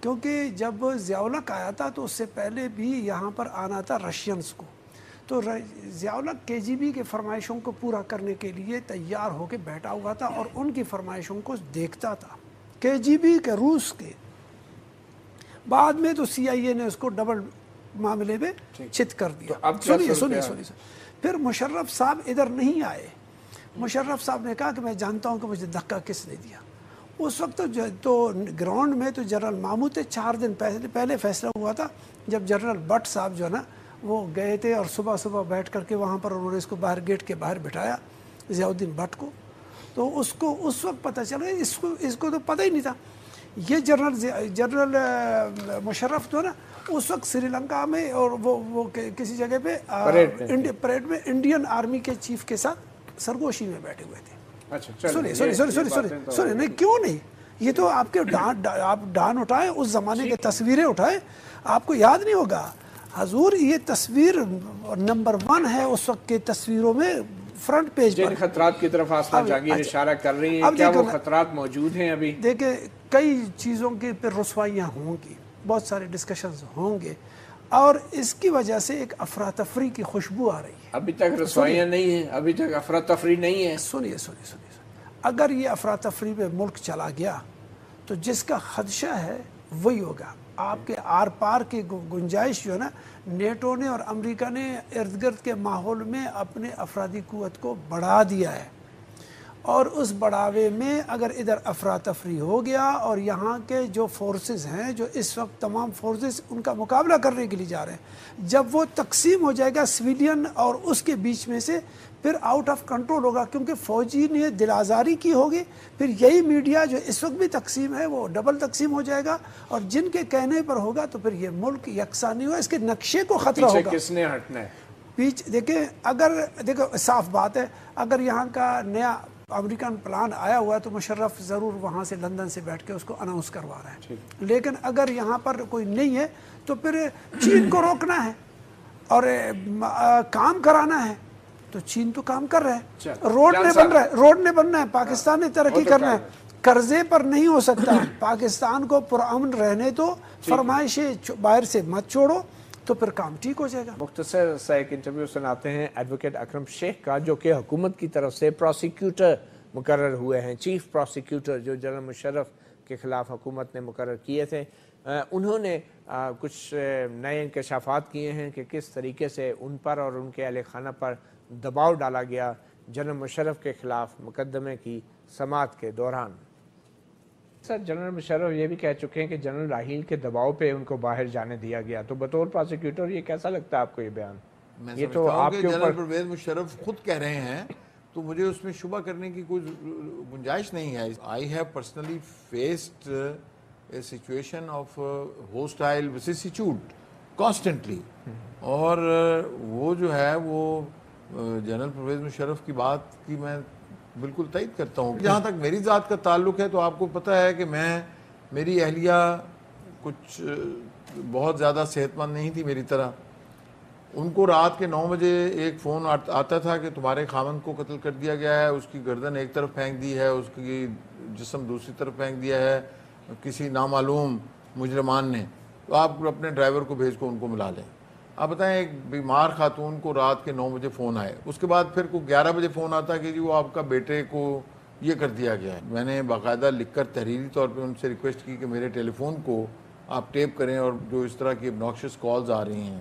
کیونکہ جب ضیاء الحق آیا تھا تو اس سے پہلے بھی یہاں پر آنا تھا رشینز کو، تو ضیاء الحق KGB کے فرمائشوں کو پورا کرنے کے لیے تیار ہو کے بیٹھا ہوا تھا اور ان کی فرمائشوں کو دیکھتا تھا، KGB کے روس کے۔ بعد میں تو CIA نے اس کو ڈبل معاملے میں چت کر دیا۔ سنیے پھر مشرف صاحب ادھر نہیں آئے، مشرف صاحب نے کہا کہ میں جانتا ہوں کہ مجھے دھکا کس نے دیا۔ اس وقت تو گراؤنڈ میں تو جنرل مامو تھے، 4 دن پہلے فیصلہ ہوا تھا جب جنرل بٹ صاحب جو ہے نا وہ گئے تھے اور صبح بیٹھ کر کے وہاں پر انہوں نے اس کو باہر گیٹ کے باہر بٹھایا ضیاء الدین بٹ کو، تو اس کو اس وقت پتہ چلا، اس کو تو پتہ ہی نہیں تھا۔ یہ جنرل مشرف جو ہے نا اس وقت سری لنکا میں اور وہ کسی جگہ پہ پریڈ میں انڈین آرمی کے چیف کے ساتھ سرگوشی میں بیٹھے ہوئے تھے۔ سنیے نہیں کیوں نہیں، یہ تو آپ کے آپ ڈان اٹھائیں، اس زمانے کے تصویریں اٹھائیں، آپ کو یاد نہیں ہوگا حضور، یہ تصویر نمبر 1 ہے اس وقت کے تصویروں میں فرنٹ پیج پر۔ خطرات کی طرف آسما جہانگیر اشارہ کر رہی ہیں، کیا وہ خطرات موجود ہیں ابھی؟ دیکھیں کئی چیزوں کی پھر رسوائیاں ہوں گی، بہت سارے ڈسکشنز ہوں گے اور اس کی وجہ سے ایک افراتفری کی خوشبو آ رہی ہے۔ ابھی تک رسوائیاں نہیں ہیں، ابھی تک افراتفری نہیں ہے۔ سنیے اگر یہ افراتفری پہ ملک چلا گیا تو جس کا خدشہ ہے وہی ہوگا۔ آپ کے آر پار کی گنجائش جو ہے نا، نیٹو نے اور امریکہ نے ارد گرد کے ماحول میں اپنے افرادی قوت کو بڑھا دیا ہے، اور اس بڑھاوے میں اگر ادھر افراتفری ہو گیا اور یہاں کے جو فورسز ہیں جو اس وقت تمام فورسز ان کا مقابلہ کرنے کے لیے جا رہے ہیں، جب وہ تقسیم ہو جائے گا سویلین اور اس کے بیچ میں سے، پھر آؤٹ آف کنٹرول ہوگا، کیونکہ فوجی نے دل آزاری کی ہوگی، پھر یہی میڈیا جو اس وقت بھی تقسیم ہے وہ ڈبل تقسیم ہو جائے گا، اور جن کے کہنے پر ہوگا تو پھر یہ ملک یکساں نہیں ہوگا، اس کے نقشے کو خطرہ ہوگا۔ پیچھے کس نے ہٹنا ہے؟ پیچھے دیکھیں صاف بات ہے، اگر یہاں کا نیا امریکن پلان آیا ہوا ہے تو مشرف ضرور وہاں سے لندن سے بیٹھ کے اس کو اناؤنس کروا رہا ہے، لیکن اگر یہاں پر کوئی نہیں ہے تو پھر چین کو روکنا ہے اور کام کرانا ہے، تو چین تو کام کر رہا ہے، روڈ نے بننا ہے، پاکستان نے ترقی کرنا ہے، قرضے پر نہیں ہو سکتا۔ پاکستان کو پرامن رہنے تو فرمائشیں باہر سے مت چھوڑو تو پھر کام ٹھیک ہو جائے گا۔ مختصر سا ایک انٹرویو سناتے ہیں ایڈوکیٹ اکرم شیخ کا، جو کہ حکومت کی طرف سے پروسیکیوٹر مقرر ہوئے ہیں، چیف پروسیکیوٹر جو جنرل مشرف کے خلاف حکومت نے مقرر کیے تھے۔ انہوں نے کچھ نئے انکشافات کیے ہیں کہ کس طریقے سے ان پر اور ان کے اہل خانہ پر دباؤ ڈالا گیا جنرل مشرف کے خلاف مقدمے کی سماعت کے دوران۔ سر جنرل مشرف یہ بھی کہہ چکے ہیں کہ جنرل راحیل کے دباؤ پہ ان کو باہر جانے دیا گیا، تو بطور پروسیکیوٹر یہ کیسا لگتا ہے آپ کو یہ بیان؟ میں سمجھتا ہوں کہ جنرل پرویز مشرف خود کہہ رہے ہیں تو مجھے اس میں شبہ کرنے کی کوئی گنجائش نہیں ہے۔ I have personally faced a situation of hostile vicissitude constantly، اور وہ جو ہے وہ جنرل پرویز مشرف کی بات کی میں بالکل تائید کرتا ہوں۔ جہاں تک میری ذات کا تعلق ہے تو آپ کو پتہ ہے کہ میری اہلیہ کچھ بہت زیادہ صحت مند نہیں تھی میری طرح۔ ان کو رات کے 9 بجے ایک فون آتا تھا کہ تمہارے خاوند کو قتل کر دیا گیا ہے، اس کی گردن ایک طرف پھینک دی ہے، اس کی جسم دوسری طرف پھینک دیا ہے کسی نامعلوم مجرمان نے، تو آپ اپنے ڈرائیور کو بھیج کو ان کو ملا لیں۔ آپ بتائیں ایک بیمار خاتون کو رات کے 9 بجے فون آئے، اس کے بعد پھر کو 11 بجے فون آتا کہ جی وہ آپ کا بیٹے کو یہ کر دیا گیا ہے۔ میں نے باقاعدہ لکھ کر تحریری طور پہ ان سے ریکویسٹ کی کہ میرے ٹیلی فون کو آپ ٹیپ کریں اور جو اس طرح کی obnoxious کالز آ رہی ہیں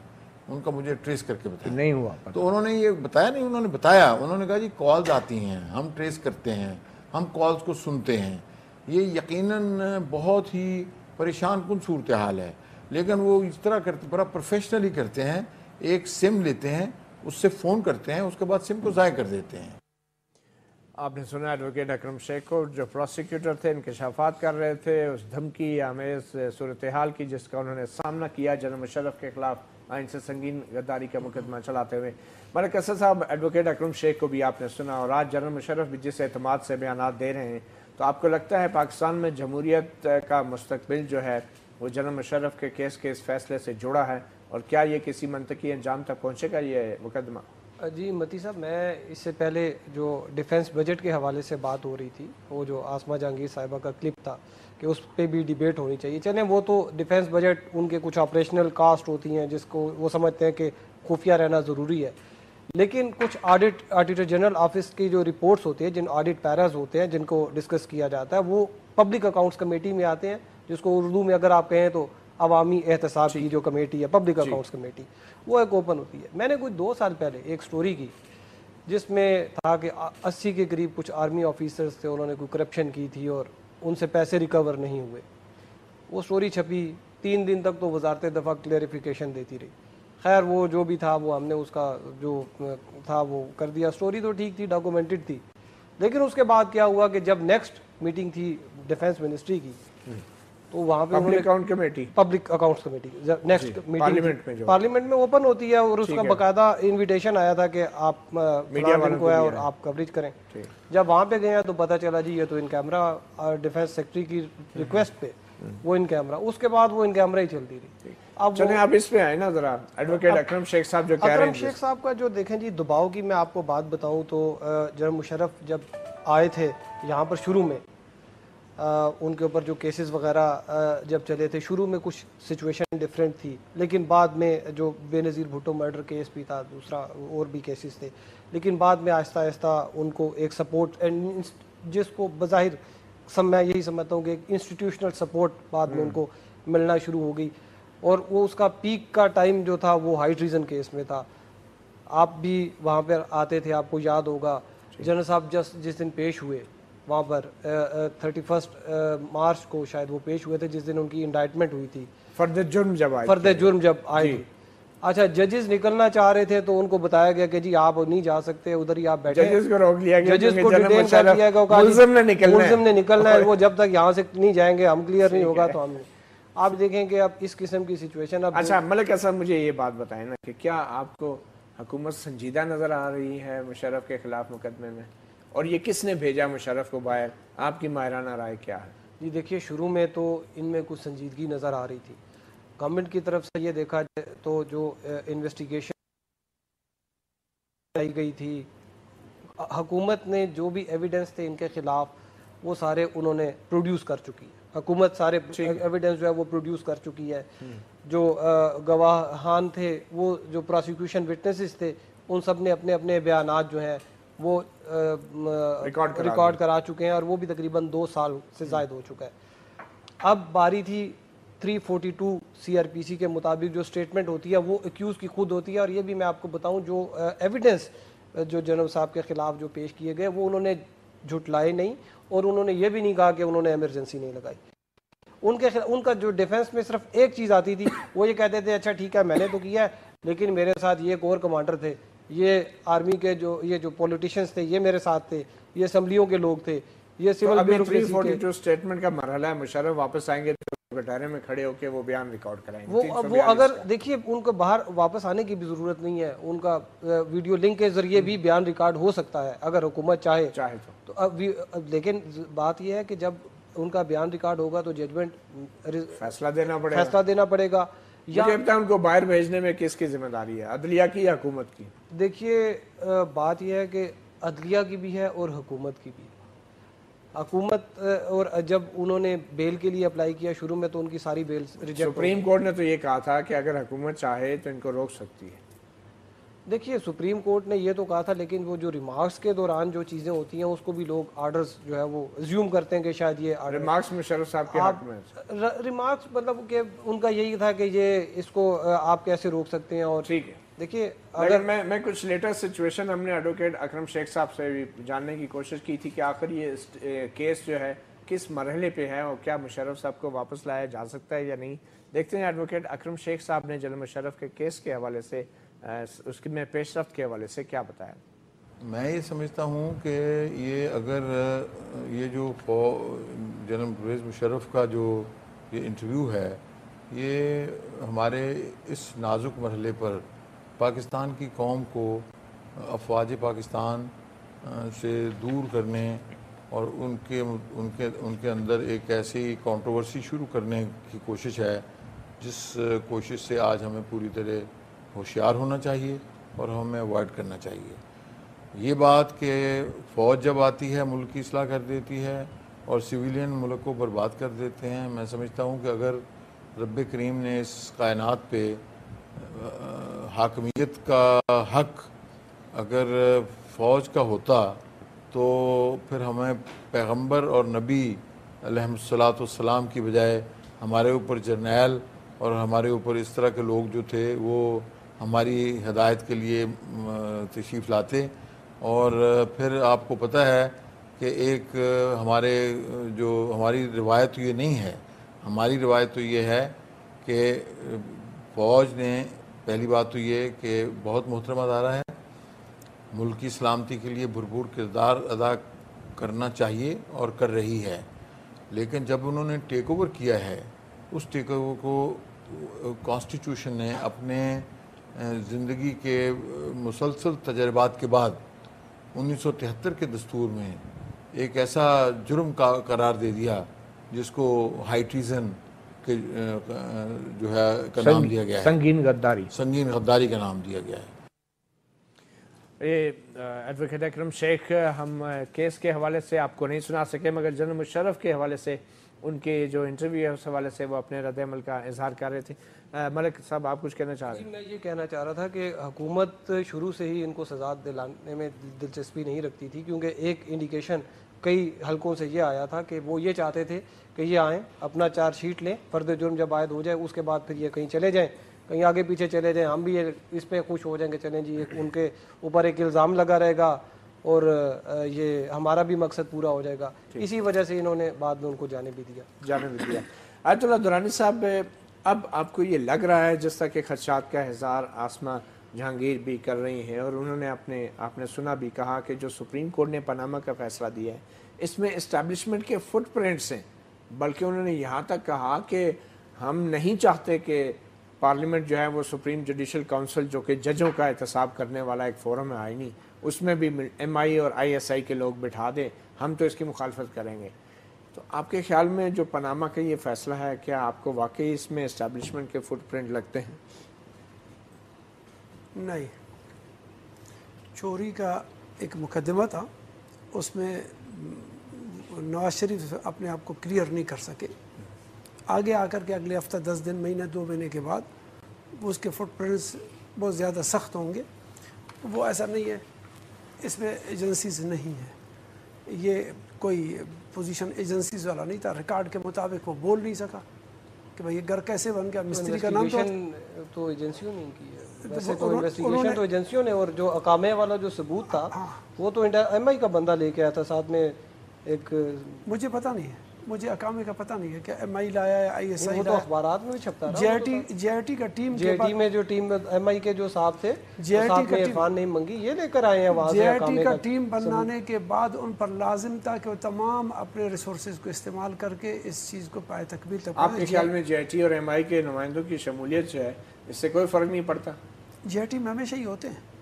ان کا مجھے ٹریس کر کے بتائیں۔ نہیں ہوا تو انہوں نے یہ بتایا نہیں، انہوں نے بتایا، انہوں نے کہا جی کالز آتی ہیں، ہم ٹریس کرتے ہیں، ہم کالز کو سنتے ہیں۔ یہ یقیناً بہت ہی پریشان کن صورتحال ہے، لیکن وہ اس طرح کرتے، بڑا پروفیشنلی کرتے ہیں، ایک سم لیتے ہیں، اس سے فون کرتے ہیں، اس کے بعد سم کو ضائع کر دیتے ہیں۔ آپ نے سنا ایڈوکیٹ اکرم شیخ کو، جو پروسیکیوٹر تھے، انکشافات کر رہے تھے اس دھمکی آمیز صورتحال کی جس کا انہوں نے سامنا کیا جنرل مشرف کے خلاف آئین سے سنگین غداری کا مقدمہ چلاتے ہوئے۔ ملک اسد صاحب، ایڈوکیٹ اکرم شیخ کو بھی آپ نے سنا، اور آج جنرل مشرف بھی جس اعتماد سے بیانات دے رہے ہیں، تو آپ کو لگتا ہے پاکستان میں جمہوریت کا مستقبل جو ہے وہ جنرل مشرف کے کیس کے اس فیصلے سے جڑا ہے، اور کیا یہ کسی منطقی انجام تک پہنچے گا یہ مقدمہ؟ جی متی صاحب، میں اس سے پہلے جو ڈیفنس بجٹ کے حوالے سے بات ہو رہی تھی، وہ جو آسما جہانگیر صاحبہ کا کلپ تھا کہ اس پہ بھی ڈیبیٹ ہونی چاہیے. چلیں وہ تو ڈیفنس بجٹ ان کے کچھ آپریشنل کاسٹ ہوتی ہیں جس کو وہ سمجھتے ہیں کہ خفیہ رہنا ضروری ہے، لیکن کچھ آڈیٹر جنرل آفس کی جو رپورٹس ہوتی ہیں، جن آڈٹ پیراز ہوتے ہیں جن کو ڈسکس کیا جاتا ہے، وہ پبلک اکاؤنٹس کمیٹی میں آتے ہیں، جس کو اردو میں اگر آپ کہیں تو عوامی احتساب کی جو کمیٹی ہے، پبلک اکاؤنٹس کمیٹی، وہ ایک اوپن ہوتی ہے. میں نے کوئی 2 سال پہلے ایک سٹوری کی جس میں تھا کہ 80 کے قریب کچھ آرمی آفیسرز تھے، انہوں نے کوئی کرپشن کی تھی اور ان سے پیسے ریکور نہیں ہوئے. وہ سٹوری چھپی، 3 دن تک تو وزارت دفاع کلیریفیکیشن دیتی رہی. خیر وہ جو بھی تھا وہ ہم نے اس کا جو تھا وہ کر دیا. سٹوری تو ٹھیک تھی، ڈاکومنٹڈ تھی، لیکن اس کے بعد کیا ہوا کہ جب نیکسٹ میٹنگ تھی ڈیفنس منسٹری کی تو وہاں پہ public account committee, public accounts committee next meeting parliament میں اوپن ہوتی ہے، اور اس کا باقاعدہ انویٹیشن آیا تھا کہ آپ میڈیا والوں کو ہے اور آپ کوریج کریں. جب وہاں پہ گئے تو پتہ چلا جی یہ تو ان کیمرہ ڈیفنس سیکرٹری کی ریکویسٹ پہ وہ ان کیمرہ، اس کے بعد وہ ان کیمرہ ہی چلتی رہی. اب چلیں آپ اس پہ آئے نا ذرا، ایڈوکیٹ اکرم شیخ صاحب جو کہہ رہے ہیں. اکرم شیخ صاحب کا جو دیکھیں جی دباؤ کی میں آپ کو بات بتاؤں تو جنرل مشرف جب آئے تھے یہاں پر شروع میں ان کے اوپر جو کیسز وغیرہ جب چلے تھے، شروع میں کچھ سچویشن ڈیفرنٹ تھی، لیکن بعد میں جو بے نظیر بھٹو مرڈر کیس بھی تھا، دوسرا اور بھی کیسز تھے، لیکن بعد میں آہستہ آہستہ ان کو ایک سپورٹ جس کو بظاہر میں یہی سمجھتا ہوں کہ ایک انسٹیٹیوشنل سپورٹ بعد میں ان کو ملنا شروع ہو گئی. اور وہ اس کا پیک کا ٹائم جو تھا وہ ہائی ٹریزن کیس میں تھا. آپ بھی وہاں پر آتے تھے، آپ کو یاد ہوگا جنرل صاحب جس دن پیش ہوئے وہاں پر 31 مارچ کو شاید وہ پیش ہوئے تھے، جس دن ان کی انڈائٹمنٹ ہوئی تھی فرد جرم جب آئے تھے. اچھا ججز نکلنا چاہ رہے تھے تو ان کو بتایا گیا کہ جی آپ نہیں جا سکتے، ادھر ہی آپ بیٹھے. ججز کو روک لیا گیا، ججز کو ڈیٹین کر دیا گیا، ملزم نے نکلنا ہے، وہ جب تک یہاں سے نہیں جائیں گے، ہم کلیئر نہیں ہوگا تو ہم نہیں. آپ دیکھیں کہ اب اس قسم کی سچویشن. اچھا ملک اسد مجھے یہ بات بتائیں نا کہ کیا آپ کو حکومت سنجیدہ نظر آ رہی ہے مشرف کے خلاف مقدمے میں، اور یہ کس نے بھیجا مشرف کو باہر؟ آپ کی ماہرانہ رائے کیا ہے؟ جی دیکھیے شروع میں تو ان میں کچھ سنجیدگی نظر آ رہی تھی. گورنمنٹ کی طرف سے یہ دیکھا جائے تو جو انویسٹیگیشن آئی گئی تھی، حکومت نے جو بھی ایویڈنس تھے ان کے خلاف وہ سارے انہوں نے پروڈیوس کر چکی ہے. حکومت سارے ایویڈنس جو ہے وہ پروڈیوس کر چکی ہے. جو گواہان تھے، وہ جو پراسیکیوشن وٹنسز تھے، ان سب نے اپنے اپنے بیانات جو ہیں وہ ریکارڈ کرا چکے ہیں، اور وہ بھی تقریباً 2 سال سے زائد ہو چکا ہے. اب باری تھی 342 CRPC کے مطابق جو سٹیٹمنٹ ہوتی ہے وہ ایکیوز کی خود ہوتی ہے. اور یہ بھی میں آپ کو بتاؤں جو ایویڈنس جو جنرل صاحب کے خلاف جو پیش کیے گئے وہ انہوں نے جھٹلائے نہیں، اور انہوں نے یہ بھی نہیں کہا کہ انہوں نے ایمرجنسی نہیں لگائی. ان کا جو ڈیفنس میں صرف ایک چیز آتی تھی، وہ یہ کہتے تھے اچھا ٹھیک ہے میں نے تو کیا ہے، لیکن میرے ساتھ یہ کور کمانڈر تھے، یہ آرمی کے جو پولیٹیشینز تھے یہ میرے ساتھ تھے، یہ اسمبلیوں کے لوگ تھے، یہ سول بیوروکریسی کے. 342 سٹیٹمنٹ کا مرحلہ ہے، مشرف واپس آئیں گے تو گٹارے میں کھڑے ہو کے وہ بیان ریکارڈ کرائیں گے. وہ اگر دیکھیے ان کو باہر واپس آنے کی بھی ضرورت نہیں ہے، ان کا ویڈیو لنک کے ذریعے بھی بیان ریکارڈ ہو سکتا ہے اگر حکومت چاہے تو. لیکن بات یہ ہے کہ جب ان کا بیان ریکارڈ ہوگا تو ججمنٹ فیصلہ دینا پڑے گا. یا ان کو باہر بھیجنے میں کس کی ذمہ داری ہے، عدلیہ کی یا حکومت کی؟ دیکھیے بات یہ ہے کہ عدلیہ کی بھی ہے اور حکومت کی بھی. حکومت اور جب انہوں نے بیل کے لیے اپلائی کیا شروع میں تو ان کی ساری بیل ریجیکٹ. سپریم کورٹ نے تو یہ کہا تھا کہ اگر حکومت چاہے تو ان کو روک سکتی ہے. دیکھیے سپریم کورٹ نے یہ تو کہا تھا، لیکن وہ جو ریمارکس کے دوران جو چیزیں ہوتی ہیں اس کو بھی لوگ آرڈرز جو ہے وہ زیوم کرتے ہیں کہ شاید یہ ریمارکس مشرف صاحب کے حق میں ریمارکس مطلب کہ ان کا یہی تھا کہ یہ اس کو آپ کیسے روک سکتے ہیں. اور ٹھیک ہے دیکھیے اگر میں کچھ لیٹسٹ سچویشن ہم نے ایڈوکیٹ اکرم شیخ صاحب سے بھی جاننے کی کوشش کی تھی کہ آخر یہ کیس جو ہے کس مرحلے پہ ہے اور کیا مشرف صاحب کو واپس لایا جا سکتا ہے یا نہیں. دیکھتے ہیں ایڈوکیٹ اکرم شیخ صاحب نے جنرل مشرف کے کیس کے حوالے سے اس کی میں پیش رفت کے حوالے سے کیا بتایا. میں یہ سمجھتا ہوں کہ یہ اگر یہ جو جنرل پرویز مشرف کا جو یہ انٹرویو ہے یہ ہمارے اس نازک مرحلے پر پاکستان کی قوم کو افواج پاکستان سے دور کرنے اور ان کے اندر ایک ایسی کنٹروورسی شروع کرنے کی کوشش ہے جس کوشش سے آج ہمیں پوری طرح ہوشیار ہونا چاہیے اور ہمیں اوائڈ کرنا چاہیے. یہ بات کہ فوج جب آتی ہے ملک کی اصلاح کر دیتی ہے اور سویلین ملک کو برباد کر دیتے ہیں، میں سمجھتا ہوں کہ اگر رب کریم نے اس کائنات پہ حاکمیت کا حق اگر فوج کا ہوتا تو پھر ہمیں پیغمبر اور نبی علیہ الصلاۃ والسلام کی بجائے ہمارے اوپر جرنیل اور ہمارے اوپر اس طرح کے لوگ جو تھے وہ ہماری ہدایت کے لیے تشریف لاتے. اور پھر آپ کو پتہ ہے کہ ایک ہماری روایت تو یہ نہیں ہے. ہماری روایت تو یہ ہے کہ فوج نے پہلی بات تو یہ کہ بہت محترم ادارہ ہے، ملک کی سلامتی کے لیے بھرپور کردار ادا کرنا چاہیے اور کر رہی ہے. لیکن جب انہوں نے ٹیک اوور کیا ہے، اس ٹیک اوور کو کانسٹیٹیوشن نے اپنے زندگی کے مسلسل تجربات کے بعد 1973 کے دستور میں ایک ایسا جرم کا قرار دے دیا جس کو ہائی ٹریزن کے جو ہے کا نام دیا گیا ہے، سنگین غداری کا نام دیا گیا ہے. ایڈوکیٹ اکرم شیخ، ہم کیس کے حوالے سے آپ کو نہیں سنا سکے، مگر جنرل مشرف کے حوالے سے ان کے جو انٹرویو ہے اس حوالے سے وہ اپنے رد عمل کا اظہار کر رہے تھے. ملک صاحب آپ کچھ کہنا چاہ رہے ہیں؟ میں یہ کہنا چاہ رہا تھا کہ حکومت شروع سے ہی ان کو سزا دلانے میں دلچسپی نہیں رکھتی تھی، کیونکہ ایک انڈیکیشن کئی حلقوں سے یہ آیا تھا کہ وہ یہ چاہتے تھے کہ یہ آئیں اپنا چارج شیٹ لیں، فرد جرم جب عائد ہو جائے اس کے بعد پھر یہ کہیں چلے جائیں، کہیں آگے پیچھے چلے جائیں، ہم بھی اس پہ خوش ہو جائیں کہ چلیں جی ان کے اوپر ایک الزام لگا رہے گا اور یہ ہمارا بھی مقصد پورا ہو جائے گا. اسی وجہ سے انہوں نے بعد میں ان کو جانے بھی دیا. آیت اللہ درانی صاحب، اب آپ کو یہ لگ رہا ہے جس طرح کہ خدشات کا اظہار آسمہ جہانگیر بھی کر رہی ہیں اور انہوں نے آپ نے سنا بھی کہا کہ جو سپریم کورٹ نے پاناما کا فیصلہ دیا ہے اس میں اسٹیبلشمنٹ کے فٹ پرنٹس ہیں، بلکہ انہوں نے یہاں تک کہا کہ ہم نہیں چاہتے کہ پارلیمنٹ جو ہے وہ سپریم جوڈیشل کونسل جو کہ ججوں کا احتساب کرنے والا ایک فورم ہے آئینی، اس میں بھی ایم آئی اور آئی ایس آئی کے لوگ بٹھا دیں، ہم تو اس کی مخالفت کریں گے. تو آپ کے خیال میں جو پاناما کا یہ فیصلہ ہے، کیا آپ کو واقعی اس میں اسٹیبلشمنٹ کے فٹ پرنٹ لگتے ہیں؟ نہیں، چوری کا ایک مقدمہ تھا، اس میں نواز شریف اپنے آپ کو کلیئر نہیں کر سکے. آگے آ کر کے اگلے ہفتہ 10 دن مہینہ 2 مہینے کے بعد اس کے فٹ پرنٹس بہت زیادہ سخت ہوں گے. وہ ایسا نہیں ہے، اس میں ایجنسیز نہیں ہے، یہ کوئی پوزیشن ایجنسیز والا نہیں تھا. ریکارڈ کے مطابق وہ بول نہیں سکا کہ بھائی یہ گھر کیسے بن گیا، مستری کا نام تو ایجنسیوں نے کی ہے. ویسے تو انویسٹیگیشن تو ایجنسیوں نے، اور جو اقامے والا جو ثبوت تھا وہ تو ایم آئی کا بندہ لے کے آیا تھا ساتھ میں ایک. مجھے پتہ نہیں ہے، مجھے اقامے کا پتہ نہیں ہے کہ ایم آئی لایا ہے آئی ایس آئی لایا. اخبارات میں بھی چھپتا رہا. جے آئی ٹی کا ٹیم، جے آئی ٹی میں جو ٹیم ایم آئی کے جو صاحب تھے، جے آئی ٹی کا عرفان نہیں منگی، یہ لے کر آئے ہیں وہاں سے. جے آئی ٹی کا ٹیم بنانے کے بعد ان پر لازم تھا کہ وہ تمام اپنے ریسورسز کو استعمال کر کے اس چیز کو پائے تکمیل تک. آپ کے خیال میں جے آئی ٹی اور ایم آئی کے نمائندوں کی شمولیت جو ہے اس سے کوئی فرق نہیں پڑتا؟ جے آئی ٹی میں ہمیشہ ہی ہوتے ہیں،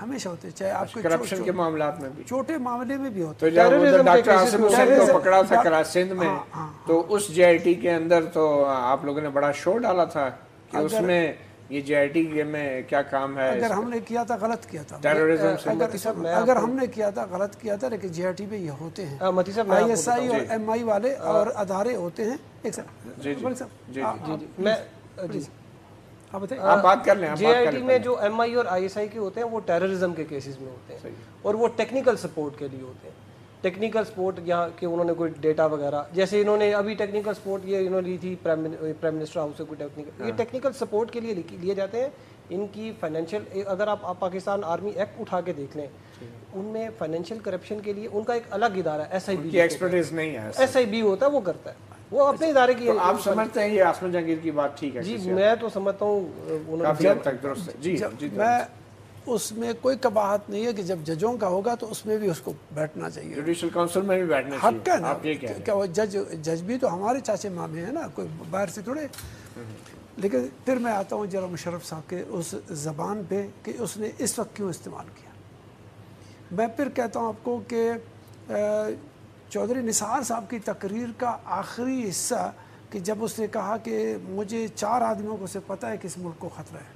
ہمیشہ ہوتے ہیں، چاہے آپ کو کرپشن کے معاملات میں بھی، چھوٹے معاملے میں بھی ہوتے ہیں. تو جب ڈاکٹر عاصم حسین کو پکڑا تھا سندھ میں تو اس جے آئی ٹی کے اندر تو آپ لوگوں نے بڑا شور ڈالا تھا کہ اس میں یہ جے آئی ٹی میں کیا کام ہے. اگر ہم نے کیا تھا غلط کیا تھا، اگر ہم نے کیا تھا غلط کیا تھا، لیکن جے آئی ٹی میں یہ ہوتے ہیں، آئی ایس آئی اور ایم آئی والے اور ادارے ہوتے ہیں. ایک آپ بات کر لیں. جے آئی ٹی میں جو ایم آئی اور آئی ایس آئی کے ہوتے ہیں وہ ٹیررزم کے کیسز میں ہوتے ہیں اور وہ ٹیکنیکل سپورٹ کے لیے ہوتے ہیں. ٹیکنیکل سپورٹ یہاں کہ انہوں نے کوئی ڈیٹا وغیرہ، جیسے انہوں نے ابھی ٹیکنیکل سپورٹ یہ انہوں نے لی تھی پرائم منسٹر ہاؤس سے کوئی ٹیکنیکل، یہ ٹیکنیکل سپورٹ کے لیے لیے جاتے ہیں. ان کی فائنینشیل، اگر آپ پاکستان آرمی ایکٹ اٹھا کے دیکھ لیں، ان میں فائنینشیل کرپشن کے لیے ان کا ایک الگ ادارہ ہے، ایس آئی بی. ایکسپرٹیز نہیں ہے، ایس آئی بی ہوتا ہے، وہ کرتا ہے، وہ اپنے ادارے کی. آپ سمجھتے ہیں یہ آسمہ جہانگیر کی بات ٹھیک ہے؟ جی میں تو سمجھتا ہوں کافی حد تک درست ہے. جی میں اس میں کوئی قباحت نہیں ہے کہ جب ججوں کا ہوگا تو اس میں بھی اس کو بیٹھنا چاہیے، جوڈیشل کونسل میں بھی بیٹھنا چاہیے. حق ہے نا، کیا وہ جج بھی تو ہمارے چاچے مامے ہیں نا، کوئی باہر سے تھوڑے. لیکن پھر میں آتا ہوں جنرل مشرف صاحب کے اس زبان پہ کہ اس نے اس وقت کیوں استعمال کیا. میں پھر کہتا ہوں آپ کو کہ چودھری نثار صاحب کی تقریر کا آخری حصہ کہ جب اس نے کہا کہ مجھے 4 آدمیوں کو سے پتہ ہے کہ اس ملک کو خطرہ ہے،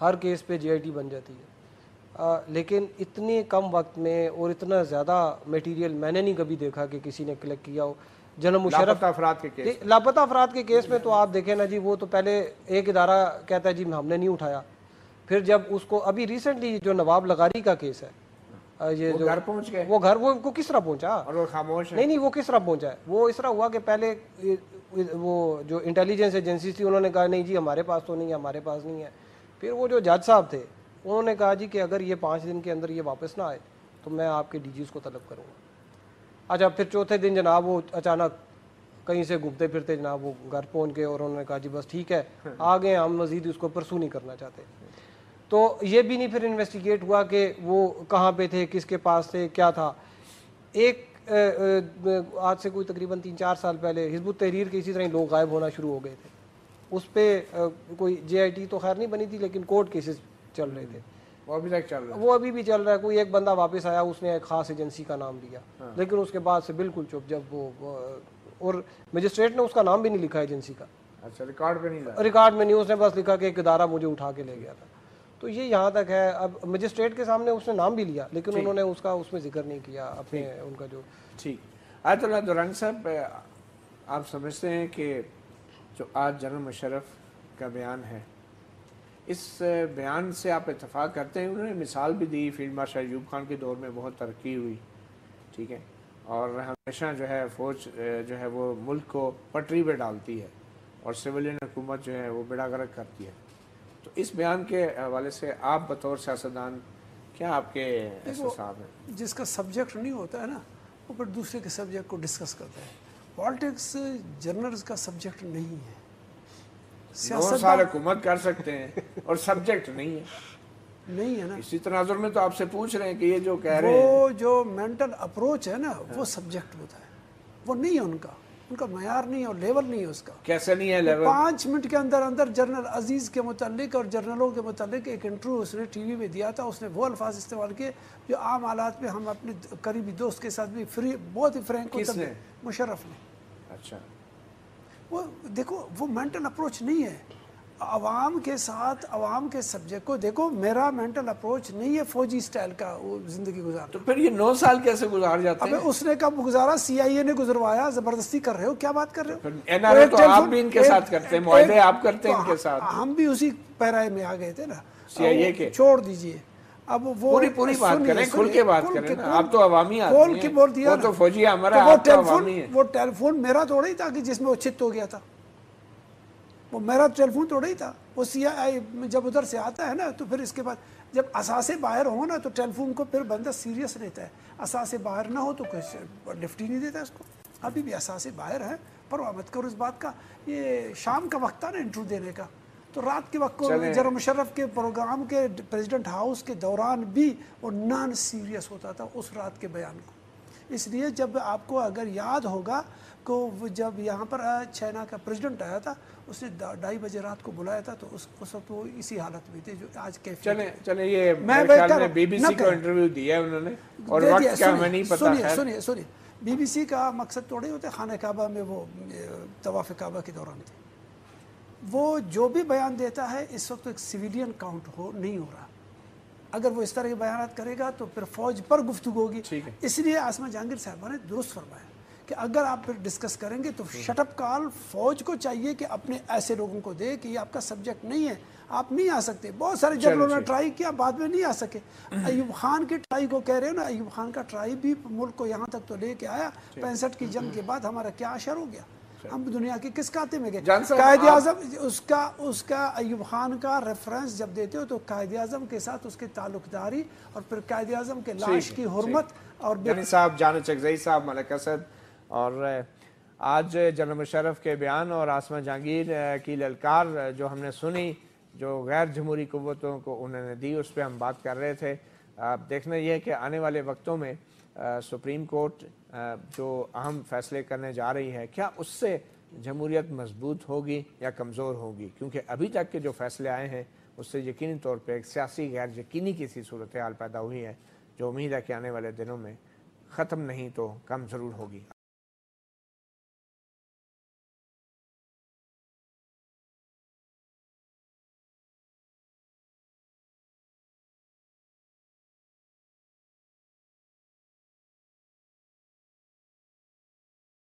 ہر کیس پہ JIT بن جاتی ہے، لیکن اتنے کم وقت میں اور اتنا زیادہ میٹیریل میں نے نہیں کبھی دیکھا کہ کسی نے کلیکٹ کیا ہو۔ جنرل مشرف لاپتہ افراد کے کیس میں تو آپ دیکھیں نا جی، وہ تو پہلے ایک ادارہ کہتا ہے جی ہم نے نہیں اٹھایا، پھر جب اس کو ابھی ریسنٹلی جو نواب لغاری کا کیس ہے، یہ جو گھر پہنچ گئے، وہ گھر وہ کس طرح پہنچا، اور وہ خاموش ہے۔ نہیں وہ کس طرح پہنچا ہے، وہ اس طرح ہوا کہ پہلے وہ جو انٹیلیجنس ایجنسیز تھی انہوں نے کہا نہیں جی ہمارے پاس تو نہیں ہے، ہمارے پاس نہیں ہے، پھر وہ جو جج صاحب تھے انہوں نے کہا جی کہ اگر یہ 5 دن کے اندر یہ واپس نہ آئے تو میں آپ کے DGs کو طلب کروں گا۔ اچھا پھر چوتھے دن جناب وہ اچانک کہیں سے گھومتے پھرتے جناب وہ گھر پہنچ گئے اور انہوں نے کہا جی بس ٹھیک ہے آ گئے، ہم مزید اس کو پرسو نہیں کرنا چاہتے۔ تو یہ بھی نہیں پھر انویسٹیگیٹ ہوا کہ وہ کہاں پہ تھے، کس کے پاس تھے، کیا تھا۔ ایک آج سے کوئی تقریباً 3-4 سال پہلے حزب التحریر کے اسی طرح لوگ غائب ہونا شروع ہو گئے تھے، اس پہ کوئی JIT تو خیر نہیں بنی تھی لیکن کورٹ کیسز چل رہے تھے، وہ ابھی تک چل رہا ہے، وہ ابھی بھی چل رہا ہے۔ کوئی ایک بندہ واپس آیا، اس نے ایک خاص ایجنسی کا نام لیا، لیکن اس کے بعد سے بالکل چپ، جب وہ اور مجسٹریٹ نے اس کا نام بھی نہیں لکھا ایجنسی کا، اچھا ریکارڈ پہ نہیں لایا، ریکارڈ میں نہیں، اس نے بس لکھا کہ ایک ادارہ مجھے اٹھا کے لے گیا تھا۔ تو یہ یہاں تک ہے۔ اب مجسٹریٹ کے سامنے اس نے نام بھی لیا لیکن انہوں نے اس کا اس میں ذکر نہیں کیا اپنے ان کا جو۔ ٹھیک۔ آیت اللہ درانی صاحب، آپ سمجھتے ہیں کہ جو آج جنرل مشرف کا بیان ہے، اس بیان سے آپ اتفاق کرتے ہیں؟ انہوں نے مثال بھی دی فیلڈ مارشل ایوب خان کے دور میں بہت ترقی ہوئی، ٹھیک ہے، اور ہمیشہ جو ہے فوج جو ہے وہ ملک کو پٹری پہ ڈالتی ہے اور سویلین حکومت جو ہے وہ بیڑا غرق کرتی ہے۔ تو اس بیان کے حوالے سے آپ بطور سیاستدان کیا آپ کے احساسات ہیں؟ جس کا سبجیکٹ نہیں ہوتا ہے نا وہ پھر دوسرے کے سبجیکٹ کو ڈسکس کرتا ہے۔ پالیٹکس جرنلز کا سبجیکٹ نہیں ہے، 9 سال حکومت کر سکتے ہیں اور سبجیکٹ نہیں ہے نا۔ اسی تناظر میں تو آپ سے پوچھ رہے ہیں کہ یہ جو کہہ رہے ہیں وہ جو مینٹل اپروچ ہے نا وہ سبجیکٹ ہوتا ہے، وہ نہیں ہے ان کا معیار نہیں ہے اور لیول نہیں ہے اس کا۔ کیسے نہیں ہے لیول؟ 5 منٹ کے اندر جنرل عزیز کے متعلق اور جرنلوں کے متعلق ایک انٹرویو اس نے ٹی وی میں دیا تھا، اس نے وہ الفاظ استعمال کیے جو عام حالات میں ہم اپنے قریبی دوست کے ساتھ بھی بہت ہی فرینک ہوتا ہے۔ مشرف نے۔ اچھا، وہ دیکھو وہ مینٹل اپروچ نہیں ہے عوام کے ساتھ، عوام کے سبجیکٹ کو دیکھو۔ میرا مینٹل اپروچ نہیں ہے فوجی سٹائل کا وہ زندگی گزارنا۔ تو پھر یہ 9 سال کیسے گزار جاتے ہیں؟ ابے اس نے کب گزارا؟ CIA نے گزروایا، زبردستی کر رہے ہو، کیا بات کر رہے ہو؟ NRA تو آپ بھی ان کے ساتھ کرتے ہیں، معاہدے آپ کرتے ہیں ان کے ساتھ۔ ہم بھی اسی پیرائے میں آ گئے تھے نا، CIA کے۔ چھوڑ دیجئے اب وہ پوری بات کریں، کھل کے بات کریں نا، آپ تو عوامی آدمی کھول کے بول دیا وہ تو فوجی ہمارا، وہ آپ تو عوامی ہے۔ وہ ٹیلی فون میرا توڑا ہی تھا کہ جس میں وہ چت ہو گیا تھا، وہ میرا ٹیلی فون توڑا ہی تھا۔ وہ CIA جب ادھر سے آتا ہے نا تو پھر اس کے بعد جب اثاثے باہر ہوں نا تو ٹیلی فون کو پھر بندہ سیریس لیتا ہے، اثاثے باہر نہ ہو تو لفٹ ہی نہیں دیتا اس کو۔ ابھی بھی اثاثے باہر ہیں، پرواہ مت کرو اس بات کا۔ یہ شام کا وقت تھا نا انٹرویو دینے کا، تو رات کے وقت کو جنرل مشرف کے پروگرام کے پریزیڈنٹ ہاؤس کے دوران بھی وہ نان سیریس ہوتا تھا اس رات کے بیان کو۔ اس لیے جب آپ کو اگر یاد ہوگا کہ جب یہاں پر چائنا کا پریزیڈنٹ آیا تھا اس نے 2:30 بجے رات کو بلایا تھا، تو اس وقت وہ اسی حالت میں تھے جو آج کیفیت۔ چلیں یہ میرے خیال میں BBC کو انٹرویو دیا ہے انہوں نے، اور وقت کا ہمیں نہیں پتا۔ سنیے BBC کا مقصد تھوڑے ہوتے خانہ کعبہ میں وہ طواف کعبہ کے دوران تھے۔ وہ جو بھی بیان دیتا ہے اس وقت ایک سویلین کاؤنٹ نہیں ہو رہا۔ اگر وہ اس طرح کے بیانات کرے گا تو پھر فوج پر گفتگو ہوگی۔ اس لیے آسمہ جہانگیر صاحبہ نے درست فرمایا کہ اگر آپ پھر ڈسکس کریں گے تو شٹ اپ کال فوج کو چاہیے کہ اپنے ایسے لوگوں کو دے کہ یہ آپ کا سبجیکٹ نہیں ہے، آپ نہیں آ سکتے۔ بہت سارے جنرلوں نے ٹرائی کیا، بعد میں نہیں آ سکے۔ ایوب خان کی ٹرائی کو کہہ رہے ہو نا، ایوب خان کا ٹرائی بھی ملک کو یہاں تک تو لے کے آیا۔ 65 کی جنگ کے بعد ہمارا کیا اشر ہو گیا، ہم دنیا کے کس کاتے میں گئے۔ قائد اعظم اس کا ایوب خان کا ریفرنس جب دیتے ہو تو قائد اعظم کے ساتھ اس کے تعلق داری اور پھر قائد اعظم کے لاش کی حرمت اور صاحب جان چکزئی صاحب، ملک اسد، اور آج جنرل مشرف کے بیان اور آسمہ جہانگیر کی للکار جو ہم نے سنی، جو غیر جمہوری قوتوں کو انہوں نے دی، اس پہ ہم بات کر رہے تھے۔ دیکھنا یہ ہے کہ آنے والے وقتوں میں سپریم کورٹ جو اہم فیصلے کرنے جا رہی ہے، کیا اس سے جمہوریت مضبوط ہوگی یا کمزور ہوگی؟ کیونکہ ابھی تک کے جو فیصلے آئے ہیں اس سے یقینی طور پہ ایک سیاسی غیر یقینی کسی صورتحال پیدا ہوئی ہے، جو امید ہے کہ آنے والے دنوں میں ختم نہیں تو کم ضرور ہوگی۔